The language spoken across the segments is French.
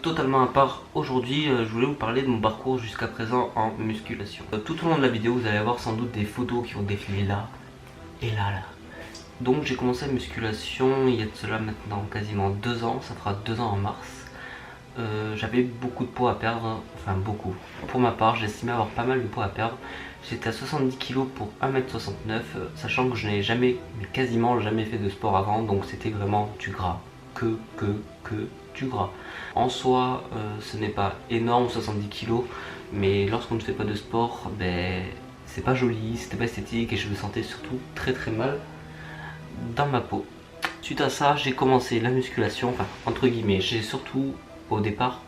totalement à part. Aujourd'hui, je voulais vous parler de mon parcours jusqu'à présent en musculation. Tout au long de la vidéo, vous allez avoir sans doute des photos qui vont défiler là et là. Donc j'ai commencé la musculation il y a de cela maintenant quasiment 2 ans, ça fera 2 ans en mars. J'avais beaucoup de poids à perdre, enfin beaucoup. Pour ma part, j'estimais avoir pas mal de poids à perdre. J'étais à 70 kg pour 1m69, sachant que je n'ai jamais, mais quasiment jamais fait de sport avant, donc c'était vraiment du gras. Que du gras. En soi, ce n'est pas énorme 70 kg, mais lorsqu'on ne fait pas de sport, c'est pas joli, c'était pas esthétique et je me sentais surtout très mal dans ma peau. Suite à ça, j'ai commencé la musculation, enfin entre guillemets, j'ai surtout au départ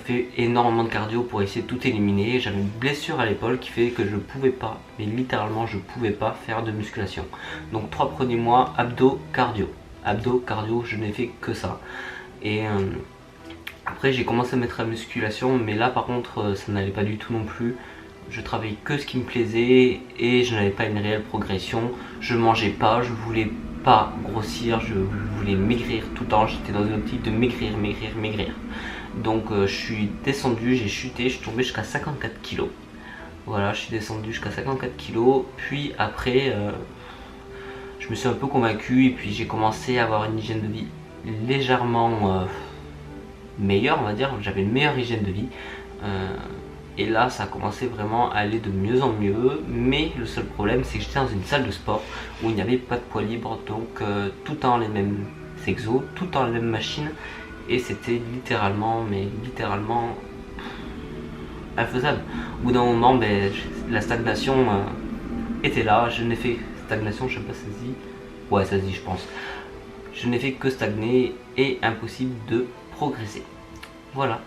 fait énormément de cardio pour essayer de tout éliminer. J'avais une blessure à l'épaule qui fait que je pouvais pas, mais littéralement je pouvais pas faire de musculation. Donc 3 premiers mois, abdos, cardio. Abdos, cardio, je n'ai fait que ça. Et après j'ai commencé à mettre la musculation, mais là par contre ça n'allait pas du tout non plus. Je travaillais que ce qui me plaisait et je n'avais pas une réelle progression. Je mangeais pas, je voulais pas grossir, je voulais maigrir tout le temps. J'étais dans une optique de maigrir. Donc je suis descendu, j'ai chuté, je suis tombé jusqu'à 54 kg. Voilà, je suis descendu jusqu'à 54 kg. Puis après, je me suis un peu convaincu et puis j'ai commencé à avoir une hygiène de vie légèrement meilleure, on va dire. J'avais une meilleure hygiène de vie. Et là ça a commencé vraiment à aller de mieux en mieux, mais le seul problème c'est que j'étais dans une salle de sport où il n'y avait pas de poids libre, donc tout le temps les mêmes exos, tout le temps les mêmes machines, et c'était littéralement infaisable. Au bout d'un moment, la stagnation était là. Je n'ai fait stagnation, je sais pas si ça se dit, ouais ça se dit je pense. Je n'ai fait que stagner et impossible de progresser. Voilà.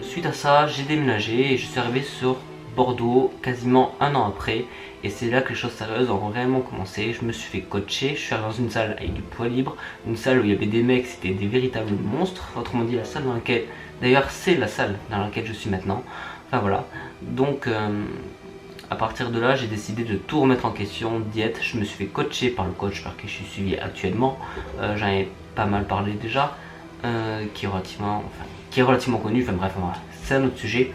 Suite à ça, j'ai déménagé et je suis arrivé sur Bordeaux quasiment 1 an après, et c'est là que les choses sérieuses ont réellement commencé. Je me suis fait coacher, je suis arrivé dans une salle avec du poids libre, une salle où il y avait des mecs, c'était des véritables monstres, autrement dit la salle dans laquelle, d'ailleurs c'est la salle dans laquelle je suis maintenant, enfin voilà. Donc à partir de là j'ai décidé de tout remettre en question, diète, je me suis fait coacher par le coach par qui je suis suivi actuellement, j'en ai pas mal parlé déjà, qui est relativement connu, enfin bref, voilà, c'est un autre sujet.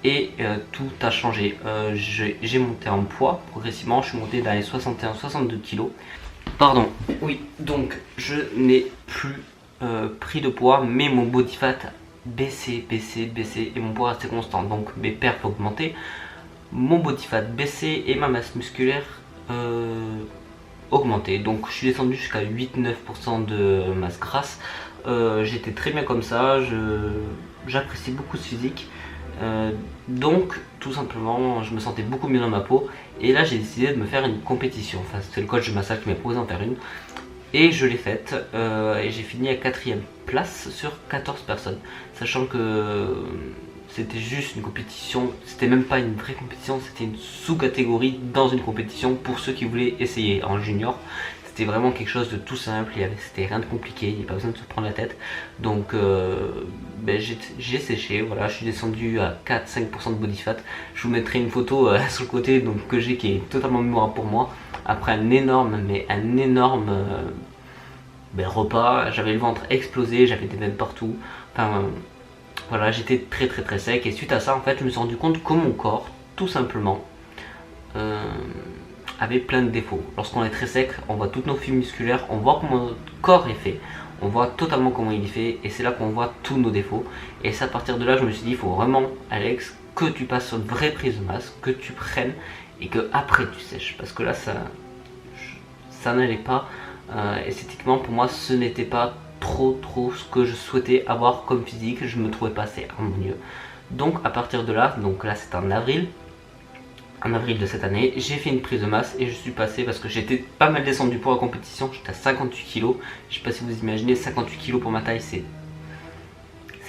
Et tout a changé. J'ai monté en poids progressivement, je suis monté dans les 61-62 kg. Pardon, oui, donc je n'ai plus pris de poids, mais mon body fat baissé et mon poids restait constant. Donc mes perfs augmentaient, mon body fat baissait et ma masse musculaire augmentait. Donc je suis descendu jusqu'à 8-9% de masse grasse. J'étais très bien comme ça, j'appréciais beaucoup ce physique, donc tout simplement je me sentais beaucoup mieux dans ma peau, et là j'ai décidé de me faire une compétition. Enfin c'est le coach de ma salle qui m'a proposé d'en faire une, et je l'ai faite, et j'ai fini à 4ème place sur 14 personnes, sachant que c'était juste une compétition, c'était même pas une vraie compétition, c'était une sous-catégorie dans une compétition pour ceux qui voulaient essayer en junior. C'était vraiment quelque chose de tout simple, c'était rien de compliqué, il n'y a pas besoin de se prendre la tête. Donc j'ai séché, voilà, je suis descendu à 4-5% de body fat. Je vous mettrai une photo sur le côté donc, que j'ai, qui est totalement mémorable pour moi. Après un énorme repas, j'avais le ventre explosé, j'avais des veines partout. Enfin voilà, j'étais très sec, et suite à ça en fait je me suis rendu compte que mon corps, tout simplement, avait plein de défauts. Lorsqu'on est très sec, on voit toutes nos fibres musculaires, on voit comment notre corps est fait, on voit totalement comment il est fait, et c'est là qu'on voit tous nos défauts. Et c'est à partir de là je me suis dit, il faut vraiment, Alex, que tu passes sur une vraie prise de masse, que tu prennes et que après tu sèches, parce que là ça n'allait pas. Esthétiquement pour moi ce n'était pas trop ce que je souhaitais avoir comme physique, je me trouvais pas assez harmonieux. Donc à partir de là, donc là c'est en avril de cette année, j'ai fait une prise de masse et je suis passé, parce que j'étais pas mal descendu pour la compétition, j'étais à 58 kg. Je sais pas si vous imaginez, 58 kg pour ma taille, c'est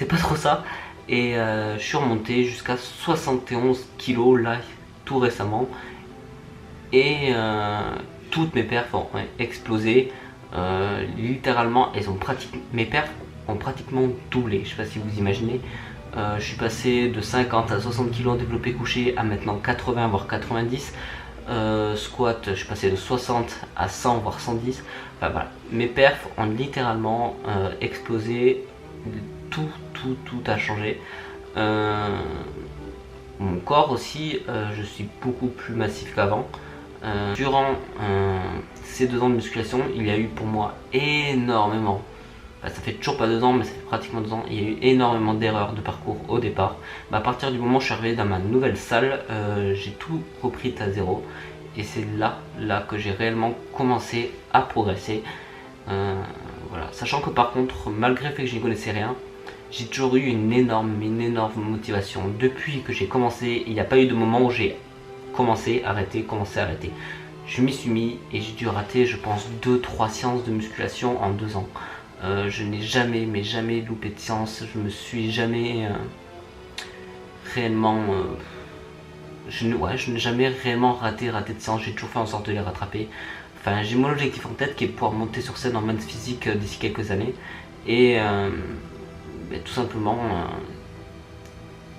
pas trop ça. Et je suis remonté jusqu'à 71 kg là tout récemment, et toutes mes perfs ont explosé. Littéralement mes perfs ont pratiquement doublé, je sais pas si vous imaginez. Je suis passé de 50 à 60 kg en développé couché à maintenant 80 voire 90. Squat, je suis passé de 60 à 100 voire 110. Enfin voilà, mes perfs ont littéralement explosé tout a changé. Mon corps aussi, je suis beaucoup plus massif qu'avant. Durant ces 2 ans de musculation, il y a eu pour moi énormément, ça fait toujours pas 2 ans, mais ça fait pratiquement 2 ans, il y a eu énormément d'erreurs de parcours au départ. À partir du moment où je suis arrivé dans ma nouvelle salle, j'ai tout repris à zéro. Et c'est là que j'ai réellement commencé à progresser. Voilà. Sachant que par contre, malgré le fait que je n'y connaissais rien, j'ai toujours eu une énorme motivation. Depuis que j'ai commencé, il n'y a pas eu de moment où j'ai commencé, arrêté. Je m'y suis mis et j'ai dû rater, je pense, 2-3 séances de musculation en 2 ans. Je n'ai jamais loupé de séance. Je me suis jamais réellement... je n'ai jamais réellement raté de séance. J'ai toujours fait en sorte de les rattraper. Enfin, j'ai mon objectif en tête qui est de pouvoir monter sur scène en men's physique d'ici quelques années. Et tout simplement,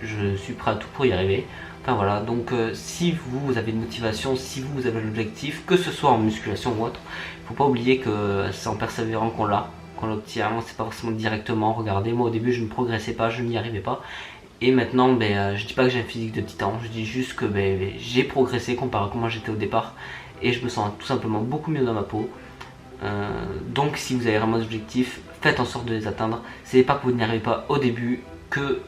je suis prêt à tout pour y arriver. Enfin voilà, donc si vous avez une motivation, si vous avez un objectif, que ce soit en musculation ou autre, il ne faut pas oublier que c'est en persévérant qu'on l'obtient. C'est pas forcément directement. Regardez, moi au début je ne progressais pas, je n'y arrivais pas. Et maintenant, je dis pas que j'ai un physique de titan, je dis juste que j'ai progressé comparé à comment j'étais au départ. Et je me sens tout simplement beaucoup mieux dans ma peau. Donc si vous avez vraiment des objectifs, faites en sorte de les atteindre. C'est pas que vous n'y arrivez pas au début que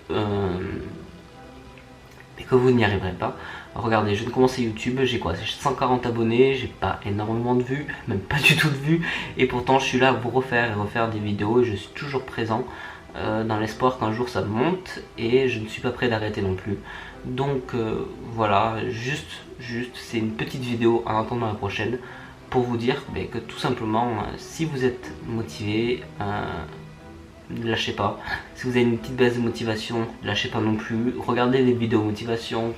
vous n'y arriverez pas. Regardez, je viens de commencer YouTube, j'ai quoi? J'ai 140 abonnés, j'ai pas énormément de vues, même pas du tout de vues. Et pourtant je suis là à vous refaire des vidéos et je suis toujours présent. Dans l'espoir qu'un jour ça monte, et je ne suis pas prêt d'arrêter non plus. Donc voilà, juste c'est une petite vidéo en attendant la prochaine pour vous dire que tout simplement, si vous êtes motivé, ne lâchez pas. Si vous avez une petite baisse de motivation, ne lâchez pas non plus. Regardez des vidéos motivation,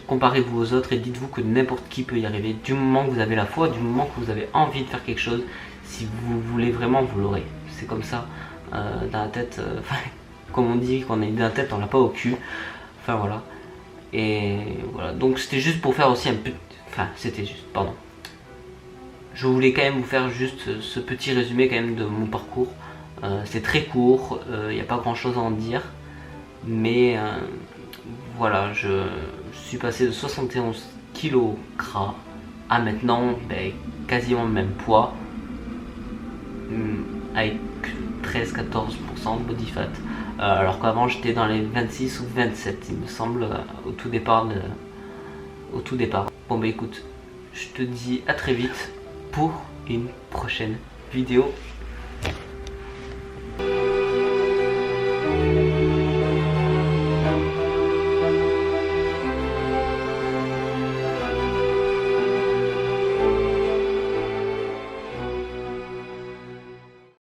comparez-vous aux autres et dites-vous que n'importe qui peut y arriver. Du moment que vous avez la foi, du moment que vous avez envie de faire quelque chose, si vous voulez vraiment, vous l'aurez. C'est comme ça. Dans la tête, comme on dit qu'on a une dans la tête, on l'a pas au cul. Enfin voilà. Et voilà, donc c'était juste pour faire aussi pardon. Je voulais quand même vous faire juste ce petit résumé quand même de mon parcours. C'est très court, il n'y a pas grand chose à en dire. Mais voilà, je suis passé de 71 kg gras à maintenant quasiment le même poids. Avec 13-14% de body fat, alors qu'avant j'étais dans les 26 ou 27 il me semble au tout départ. Bon écoute, je te dis à très vite pour une prochaine vidéo.